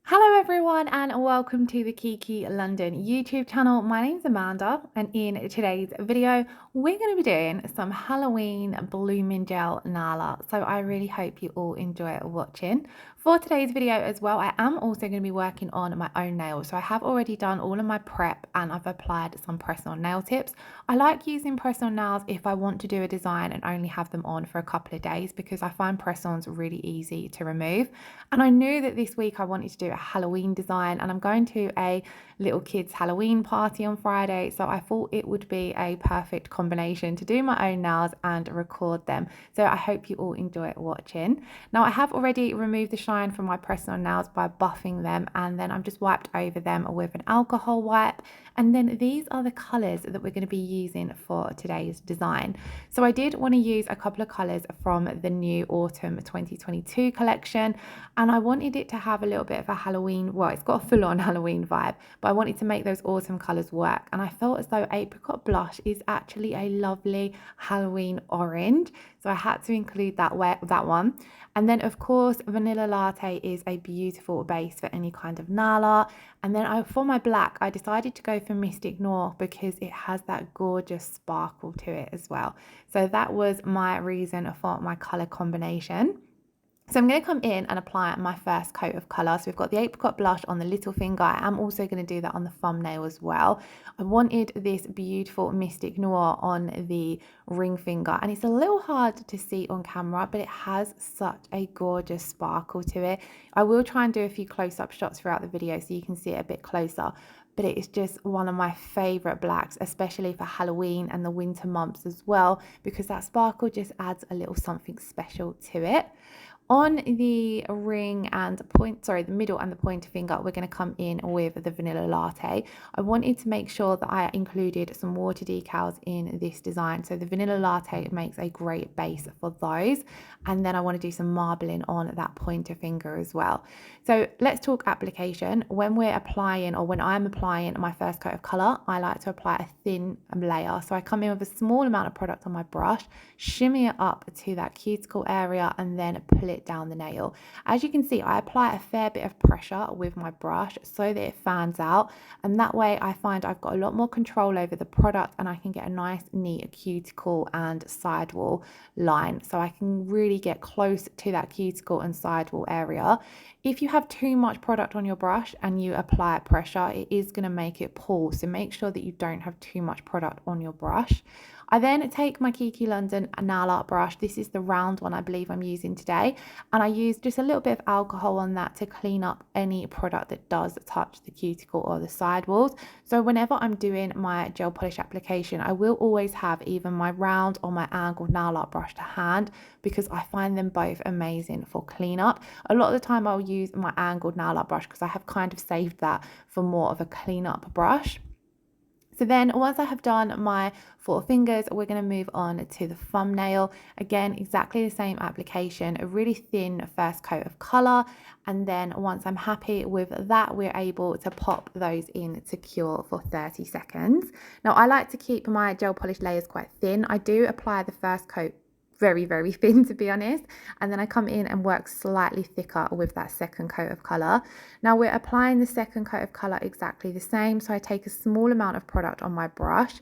Hello everyone and welcome to the Kiki London YouTube channel. My name's Amanda and in today's video we're going to be doing some Halloween blooming gel nail art. So I really hope you all enjoy watching. For today's video as well, I am also going to be working on my own nails. So I have already done all of my prep and I've applied some press-on nail tips. I like using press-on nails if I want to do a design and only have them on for a couple of days because I find press-ons really easy to remove. And I knew that this week I wanted to do a Halloween design and I'm going to a little kids Halloween party on Friday. So I thought it would be a perfect combination to do my own nails and record them. So I hope you all enjoy watching. Now I have already removed the shine from my press-on nails by buffing them and then I've just wiped over them with an alcohol wipe. And then these are the colours that we're going to be using for today's design. So I did want to use a couple of colours from the new Autumn 2022 collection. And I wanted it to have a little bit of a Halloween, well, it's got a full-on Halloween vibe, but I wanted to make those autumn colours work. And I felt as though Apricot Blush is actually a lovely Halloween orange. So I had to include that one. And then, of course, Vanilla Latte is a beautiful base for any kind of nail art. And then for my black, I decided to go for Mystic Noir because it has that gorgeous sparkle to it as well. So that was my reason for my colour combination. So I'm going to come in and apply my first coat of colour. So we've got the Apricot Blush on the little finger. I am also going to do that on the thumbnail as well. I wanted this beautiful Mystic Noir on the ring finger. And it's a little hard to see on camera, but it has such a gorgeous sparkle to it. I will try and do a few close-up shots throughout the video so you can see it a bit closer. But it is just one of my favourite blacks, especially for Halloween and the winter months as well, because that sparkle just adds a little something special to it. On the ring and the middle and the pointer finger, we're going to come in with the Vanilla Latte. I wanted to make sure that I included some water decals in this design. So the Vanilla Latte makes a great base for those. And then I want to do some marbling on that pointer finger as well. So let's talk application. When we're applying, or when I'm applying my first coat of colour, I like to apply a thin layer. So I come in with a small amount of product on my brush, shimmy it up to that cuticle area, and then pull it down the nail. As you can see, I apply a fair bit of pressure with my brush so that it fans out, and that way I find I've got a lot more control over the product and I can get a nice neat cuticle and sidewall line, so I can really get close to that cuticle and sidewall area. If you have too much product on your brush and you apply pressure, it is going to make it pull, so make sure that you don't have too much product on your brush. I then take my Kiki London nail art brush. This is the round one I believe I'm using today. And I use just a little bit of alcohol on that to clean up any product that does touch the cuticle or the sidewalls. So whenever I'm doing my gel polish application, I will always have either my round or my angled nail art brush to hand because I find them both amazing for cleanup. A lot of the time I'll use my angled nail art brush because I have kind of saved that for more of a cleanup brush. So then once I have done my four fingers, we're going to move on to the thumbnail. Again, exactly the same application, a really thin first coat of colour. And then once I'm happy with that, we're able to pop those in to cure for 30 seconds. Now, I like to keep my gel polish layers quite thin. I do apply the first coat very thin, to be honest, and then I come in and work slightly thicker with that second coat of colour. Now we're applying the second coat of colour exactly the same, so I take a small amount of product on my brush,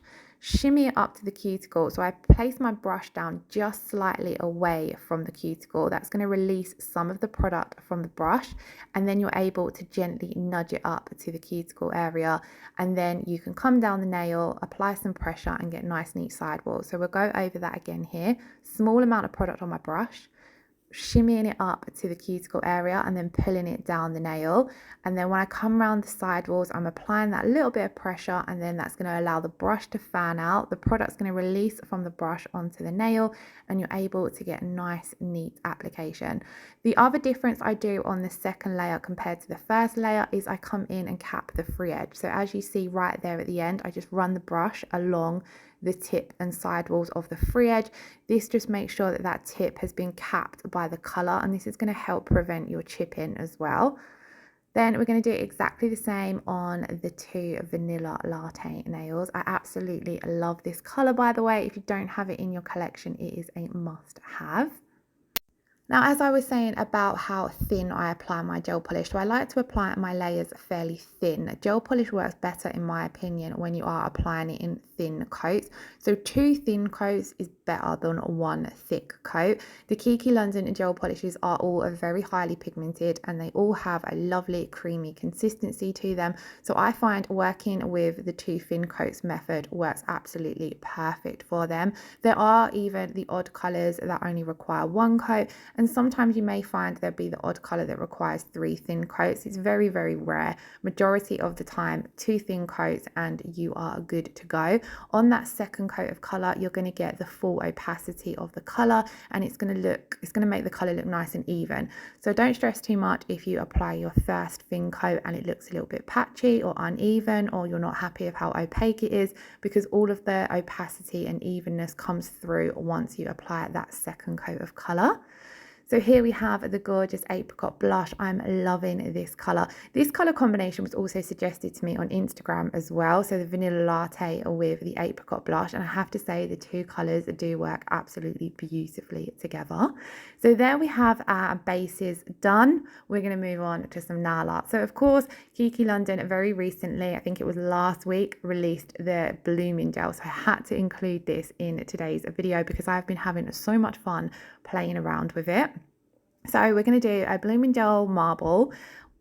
shimmy it up to the cuticle. So I place my brush down just slightly away from the cuticle. That's going to release some of the product from the brush, and then you're able to gently nudge it up to the cuticle area, and then you can come down the nail, apply some pressure and get nice neat sidewalls. So we'll go over that again here. Small amount of product on my brush, shimmying it up to the cuticle area and then pulling it down the nail. And then when I come around the sidewalls, I'm applying that little bit of pressure, and then that's going to allow the brush to fan out. The product's going to release from the brush onto the nail, and you're able to get a nice neat application. The other difference I do on the second layer compared to the first layer is I come in and cap the free edge. So as you see right there at the end, I just run the brush along the tip and sidewalls of the free edge. This just makes sure that that tip has been capped by the colour, and this is going to help prevent your chipping as well. Then we're going to do exactly the same on the two Vanilla Latte nails. I absolutely love this colour, by the way. If you don't have it in your collection, it is a must have. Now, as I was saying about how thin I apply my gel polish, so I like to apply my layers fairly thin. Gel polish works better, in my opinion, when you are applying it in thin coats. So 2 thin coats is better than 1 thick coat. The Kiki London gel polishes are all very highly pigmented and they all have a lovely creamy consistency to them. So I find working with the 2 thin coats method works absolutely perfect for them. There are even the odd colours that only require 1 coat, and sometimes you may find there'll be the odd colour that requires 3 thin coats. It's very, very rare. Majority of the time, 2 thin coats and you are good to go. On that second coat of colour, you're going to get the full opacity of the colour, and it's going to make the colour look nice and even. So don't stress too much if you apply your first thin coat and it looks a little bit patchy or uneven, or you're not happy with how opaque it is, because all of the opacity and evenness comes through once you apply that second coat of colour. So here we have the gorgeous Apricot Blush. I'm loving this colour. This colour combination was also suggested to me on Instagram as well. So the Vanilla Latte with the Apricot Blush. And I have to say the 2 colours do work absolutely beautifully together. So there we have our bases done. We're going to move on to some nail art. So of course, Kiki London very recently, I think it was last week, released the blooming gel. So I had to include this in today's video because I've been having so much fun playing around with it. So we're going to do a blooming gel marble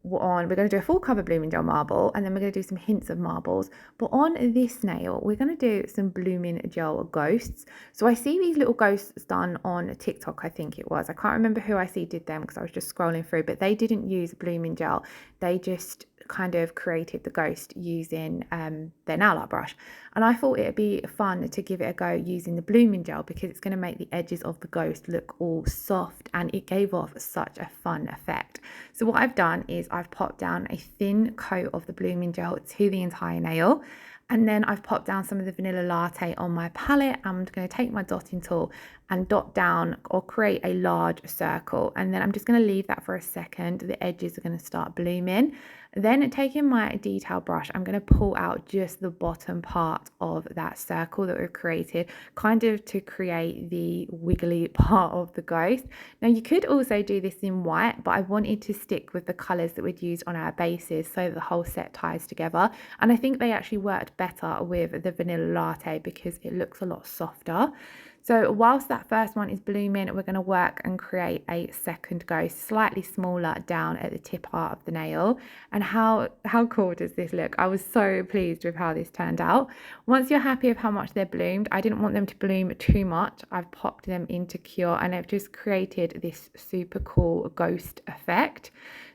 we're going to do a full cover blooming gel marble, and then we're going to do some hints of marbles. But on this nail, we're going to do some blooming gel ghosts. So I see these little ghosts done on TikTok, I think it was. I can't remember who I see did them because I was just scrolling through, but they didn't use blooming gel. They just kind of created the ghost using their nail art brush. And I thought it'd be fun to give it a go using the blooming gel because it's going to make the edges of the ghost look all soft, and it gave off such a fun effect. So what I've done is I've popped down a thin coat of the blooming gel to the entire nail, and then I've popped down some of the Vanilla Latte on my palette. I'm going to take my dotting tool and dot down or create a large circle, and then I'm just going to leave that for a second. The edges are going to start blooming. Then taking my detail brush, I'm going to pull out just the bottom part of that circle that we've created, kind of to create the wiggly part of the ghost. Now you could also do this in white, but I wanted to stick with the colours that we'd use on our bases so that the whole set ties together. And I think they actually worked better with the Vanilla Latte because it looks a lot softer. So whilst that first one is blooming, we're going to work and create a second ghost, slightly smaller down at the tip part of the nail. And how cool does this look? I was so pleased with how this turned out. Once you're happy with how much they're bloomed, I didn't want them to bloom too much. I've popped them into cure and I've just created this super cool ghost effect.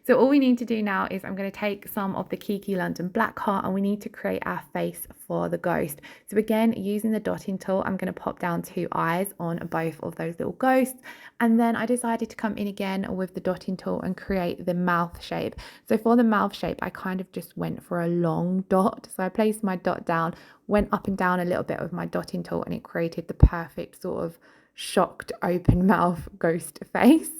So all we need to do now is I'm going to take some of the Kiki London Black Heart and we need to create our face for the ghost. So again, using the dotting tool, I'm going to pop down 2 eyes on both of those little ghosts. And then I decided to come in again with the dotting tool and create the mouth shape. So for the mouth shape, I kind of just went for a long dot. So I placed my dot down, went up and down a little bit with my dotting tool, and it created the perfect sort of shocked open mouth ghost face.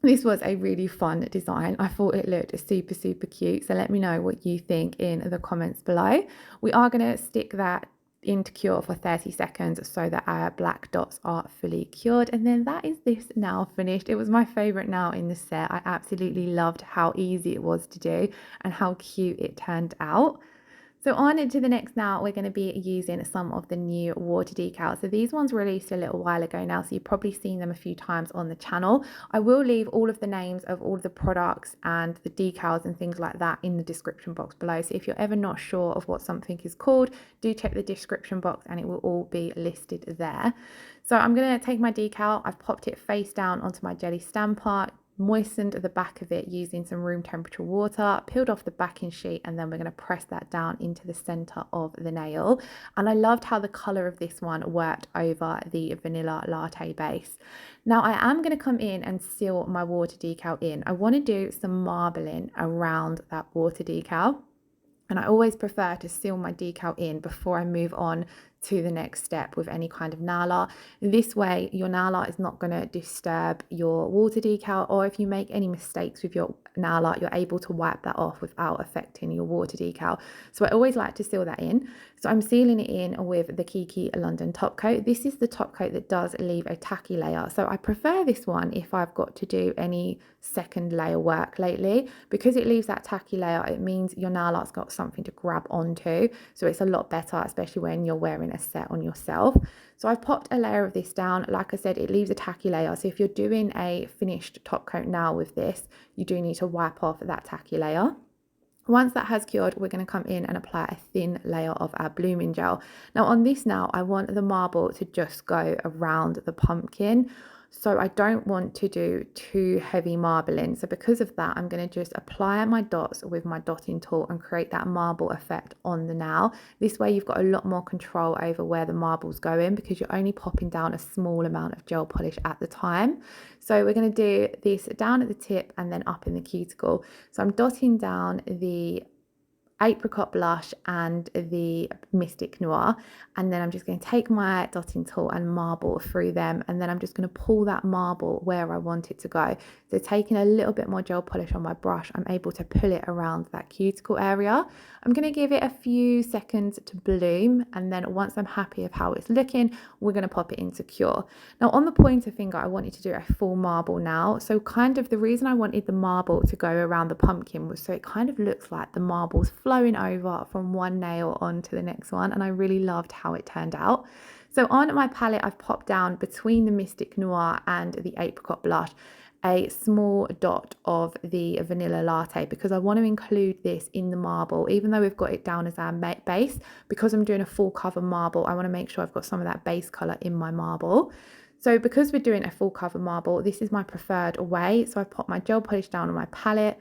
This was a really fun design. I thought it looked super, super cute. So let me know what you think in the comments below. We are going to stick that into cure for 30 seconds so that our black dots are fully cured. And then that is this nail finished. It was my favorite nail in the set. I absolutely loved how easy it was to do and how cute it turned out. So on to the next nail, we're going to be using some of the new water decals. So these ones released a little while ago now, so you've probably seen them a few times on the channel. I will leave all of the names of all of the products and the decals and things like that in the description box below. So if you're ever not sure of what something is called, do check the description box and it will all be listed there. So I'm going to take my decal, I've popped it face down onto my jelly stamper, moistened the back of it using some room temperature water, peeled off the backing sheet, and then we're going to press that down into the center of the nail. And I loved how the color of this one worked over the Vanilla Latte base. Now I am going to come in and seal my water decal in. I want to do some marbling around that water decal, and I always prefer to seal my decal in before I move on to the next step with any kind of nail art. This way your nail art is not going to disturb your water decal, or if you make any mistakes with your nail art, you're able to wipe that off without affecting your water decal. So I always like to seal that in. So I'm sealing it in with the Kiki London top coat. This is the top coat that does leave a tacky layer, so I prefer this one if I've got to do any second layer work lately. Because it leaves that tacky layer, it means your nail art's got something to grab onto, so it's a lot better, especially when you're wearing a set on yourself. So I've popped a layer of this down. Like I said, it leaves a tacky layer, so if you're doing a finished top coat now with this, you do need to wipe off that tacky layer. Once that has cured, we're going to come in and apply a thin layer of our blooming gel. Now on this now, I want the marble to just go around the pumpkin. So I don't want to do too heavy marbling. So because of that, I'm going to just apply my dots with my dotting tool and create that marble effect on the nail. This way you've got a lot more control over where the marble's going, because you're only popping down a small amount of gel polish at the time. So we're going to do this down at the tip and then up in the cuticle. So I'm dotting down the Apricot Blush and the Mystic Noir, and then I'm just going to take my dotting tool and marble through them, and then I'm just going to pull that marble where I want it to go. So taking a little bit more gel polish on my brush, I'm able to pull it around that cuticle area. I'm going to give it a few seconds to bloom, and then once I'm happy with how it's looking, we're going to pop it into cure. Now on the pointer finger, I wanted to do a full marble now. So kind of the reason I wanted the marble to go around the pumpkin was so it kind of looks like the marble's flowing over from one nail onto the next one, and I really loved how it turned out. So on my palette, I've popped down between the Mystic Noir and the Apricot Blush a small dot of the vanilla latte, because I want to include this in the marble, even though we've got it down as our base. Because I'm doing a full cover marble, I want to make sure I've got some of that base color in my marble. So because we're doing a full cover marble, this is my preferred way. So I've popped my gel polish down on my palette,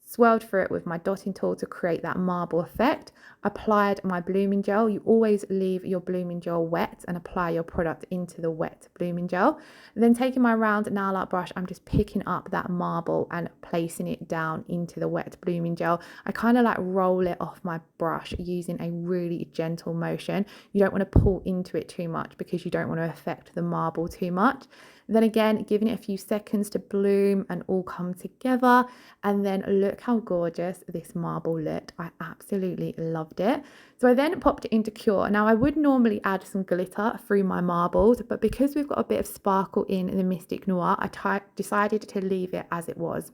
swirled through it with my dotting tool to create that marble effect, applied my blooming gel. You always leave your blooming gel wet and apply your product into the wet blooming gel. And then taking my round nail art brush, I'm just picking up that marble and placing it down into the wet blooming gel. I kind of like roll it off my brush using a really gentle motion. You don't want to pull into it too much because you don't want to affect the marble too much. Then again, giving it a few seconds to bloom and all come together. And then look how gorgeous this marble looked. I absolutely loved it. So I then popped it into cure. Now I would normally add some glitter through my marbles, but because we've got a bit of sparkle in the Mystic Noir, I decided to leave it as it was,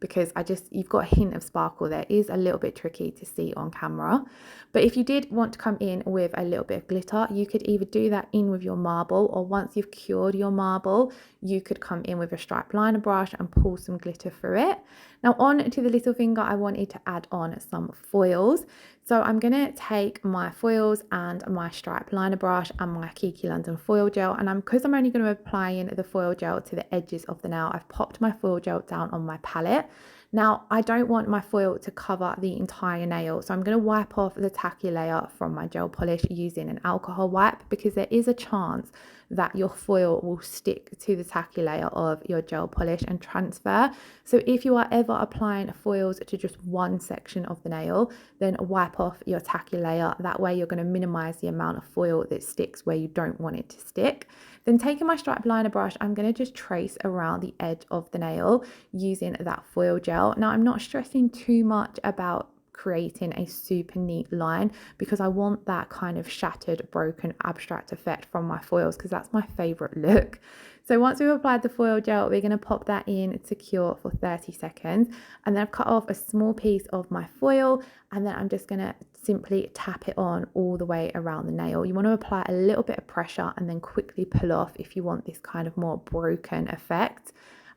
because you've got a hint of sparkle there. It is a little bit tricky to see on camera. But if you did want to come in with a little bit of glitter, you could either do that in with your marble, or once you've cured your marble, you could come in with a striped liner brush and pull some glitter through it. Now on to the little finger, I wanted to add on some foils. So I'm going to take my foils and my striped liner brush and my Kiki London foil gel, and because I'm only going to be applying the foil gel to the edges of the nail, I've popped my foil gel down on my palette. Now I don't want my foil to cover the entire nail, so I'm going to wipe off the tacky layer from my gel polish using an alcohol wipe, because there is a chance that your foil will stick to the tacky layer of your gel polish and transfer. So if you are ever applying foils to just one section of the nail, then wipe off your tacky layer. That way you're going to minimize the amount of foil that sticks where you don't want it to stick. Then taking my striped liner brush, I'm going to just trace around the edge of the nail using that foil gel. Now I'm not stressing too much about creating a super neat line, because I want that kind of shattered, broken, abstract effect from my foils, because that's my favorite look. So once we've applied the foil gel, we're going to pop that in to cure for 30 seconds. And then I've cut off a small piece of my foil, and then I'm just going to simply tap it on all the way around the nail. You want to apply a little bit of pressure and then quickly pull off if you want this kind of more broken effect.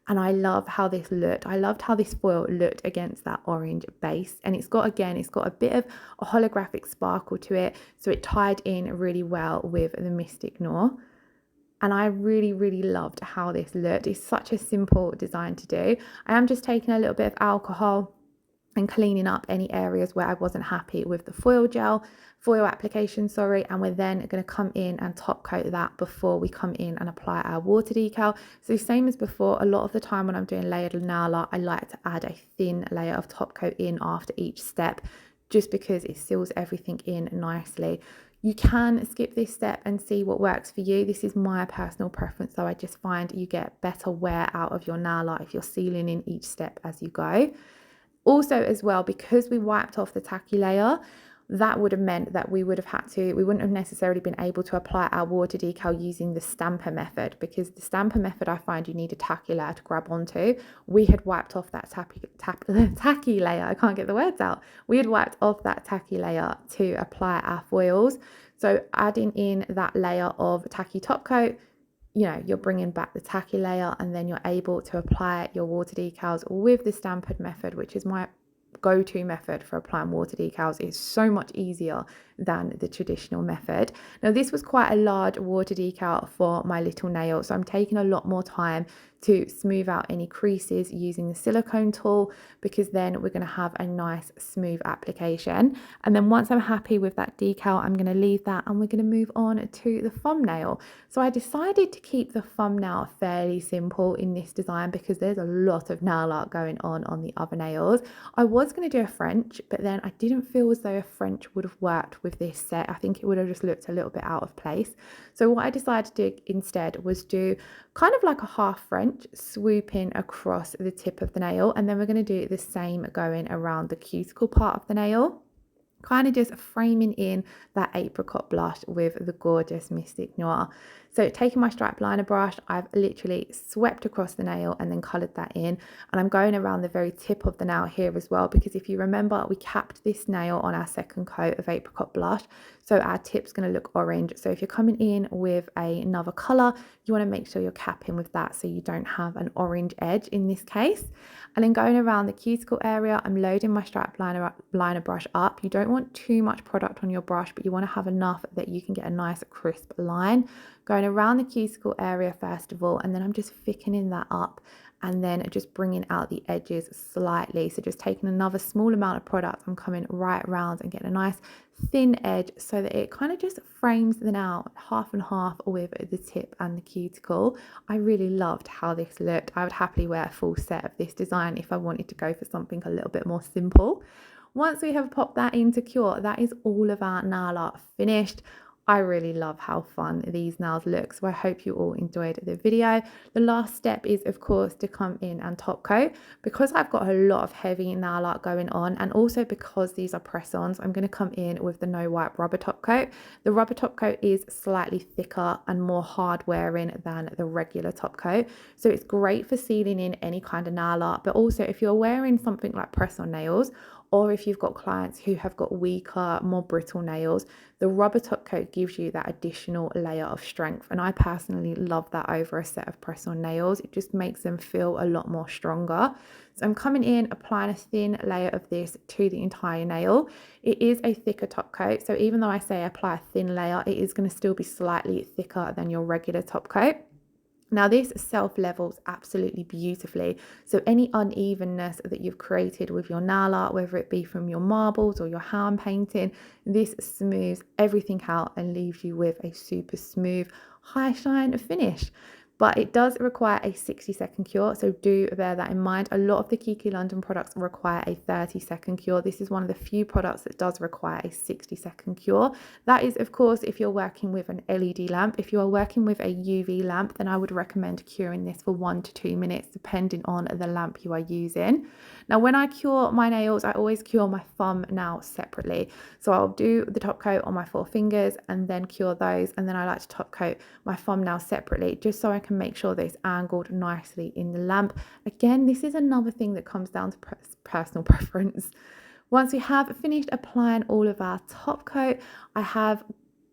And I love how this looked. I loved how this foil looked against that orange base. And it's got a bit of a holographic sparkle to it. So it tied in really well with the Mystic Noir. And I really, really loved how this looked. It's such a simple design to do. I am just taking a little bit of alcohol and cleaning up any areas where I wasn't happy with the foil application, and we're then going to come in and top coat that before we come in and apply our water decal. So same as before, a lot of the time when I'm doing layered nail art, I like to add a thin layer of top coat in after each step, just because it seals everything in nicely. You can skip this step and see what works for you. This is my personal preference, though. I just find you get better wear out of your nail art if you're sealing in each step as you go. Also, as well, because we wiped off the tacky layer, that would have meant that we wouldn't have necessarily been able to apply our water decal using the stamper method, because the stamper method, I find you need a tacky layer to grab onto. We had wiped off that tacky layer. I can't get the words out. We had wiped off that tacky layer to apply our foils. So adding in that layer of tacky top coat, you know, you're bringing back the tacky layer, and then you're able to apply your water decals with the stampered method, which is my go-to method for applying water decals. It's so much easier than the traditional method. Now, this was quite a large water decal for my little nail, so I'm taking a lot more time to smooth out any creases using the silicone tool, because then we're going to have a nice smooth application. And then once I'm happy with that decal, I'm going to leave that and we're going to move on to the thumbnail. So I decided to keep the thumbnail fairly simple in this design because there's a lot of nail art going on the other nails. I was going to do a French, but then I didn't feel as though a French would have worked with this set. I think it would have just looked a little bit out of place. So what I decided to do instead was do kind of like a half French, swooping across the tip of the nail, and then we're going to do the same going around the cuticle part of the nail, kind of just framing in that apricot blush with the gorgeous Mystic Noir. So taking my stripe liner brush, I've literally swept across the nail and then coloured that in, and I'm going around the very tip of the nail here as well, because if you remember, we capped this nail on our second coat of apricot blush, so our tip's going to look orange. So if you're coming in with another colour, you want to make sure you're capping with that so you don't have an orange edge in this case. And then going around the cuticle area, I'm loading my stripe liner brush up. You don't want too much product on your brush, but you want to have enough that you can get a nice crisp line. Going around the cuticle area first of all, and then I'm just thickening that up and then just bringing out the edges slightly. So just taking another small amount of product, I'm coming right around and getting a nice thin edge so that it kind of just frames the nail half and half with the tip and the cuticle. I really loved how this looked. I would happily wear a full set of this design if I wanted to go for something a little bit more simple. Once we have popped that into cure, that is all of our nail art finished. I really love how fun these nails look, so I hope you all enjoyed the video. The last step is, of course, to come in and top coat. Because I've got a lot of heavy nail art going on, and also because these are press-ons, I'm going to come in with the No-Wipe rubber top coat. The rubber top coat is slightly thicker and more hard wearing than the regular top coat, so it's great for sealing in any kind of nail art, but also if you're wearing something like press-on nails, or if you've got clients who have got weaker, more brittle nails, the rubber top coat gives you that additional layer of strength. And I personally love that over a set of press-on nails. It just makes them feel a lot more stronger. So I'm coming in, applying a thin layer of this to the entire nail. It is a thicker top coat, so even though I say apply a thin layer, it is going to still be slightly thicker than your regular top coat. Now this self-levels absolutely beautifully, so any unevenness that you've created with your nail art, whether it be from your marbles or your hand painting, this smooths everything out and leaves you with a super smooth, high shine finish. But it does require a 60-second cure, so do bear that in mind. A lot of the Kiki London products require a 30-second cure. This is one of the few products that does require a 60-second cure. That is, of course, if you're working with an LED lamp. If you are working with a UV lamp, then I would recommend curing this for 1 to 2 minutes, depending on the lamp you are using. Now, when I cure my nails, I always cure my thumbnail separately. So I'll do the top coat on my 4 fingers and then cure those, and then I like to top coat my thumbnail separately, just so I can make sure that it's angled nicely in the lamp. Again, this is another thing that comes down to personal preference. Once we have finished applying all of our top coat, I have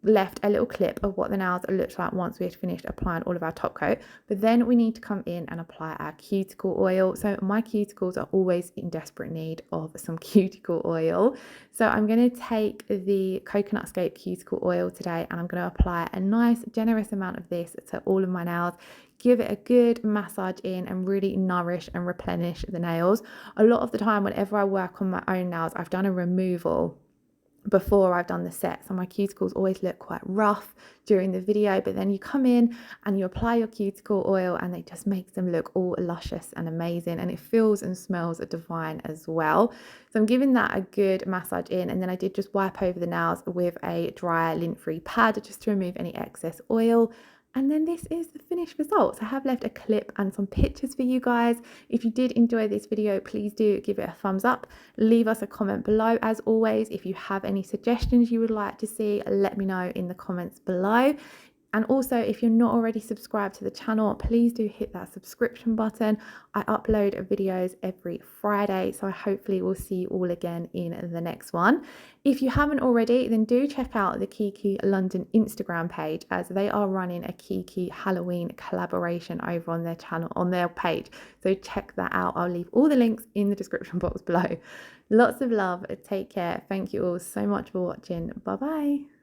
left a little clip of what the nails looked like once we had finished applying all of our top coat, but then we need to come in and apply our cuticle oil. So my cuticles are always in desperate need of some cuticle oil, so I'm going to take the Coconut Scape cuticle oil today and I'm going to apply a nice generous amount of this to all of my nails. Give it a good massage in and really nourish and replenish the nails. A lot of the time whenever I work on my own nails, I've done a removal, before I've done the set, so my cuticles always look quite rough during the video, but then you come in and you apply your cuticle oil and it just makes them look all luscious and amazing, and it feels and smells divine as well. So I'm giving that a good massage in, and then I did just wipe over the nails with a dry lint-free pad just to remove any excess oil. And then this is the finished results. I have left a clip and some pictures for you guys. If you did enjoy this video, please do give it a thumbs up. Leave us a comment below. As always, if you have any suggestions you would like to see, let me know in the comments below. And also, if you're not already subscribed to the channel, please do hit that subscription button. I upload videos every Friday, so I hopefully will see you all again in the next one. If you haven't already, then do check out the Kiki London Instagram page, as they are running a Kiki Halloween collaboration over on their channel, on their page. So check that out. I'll leave all the links in the description box below. Lots of love. Take care. Thank you all so much for watching. Bye bye.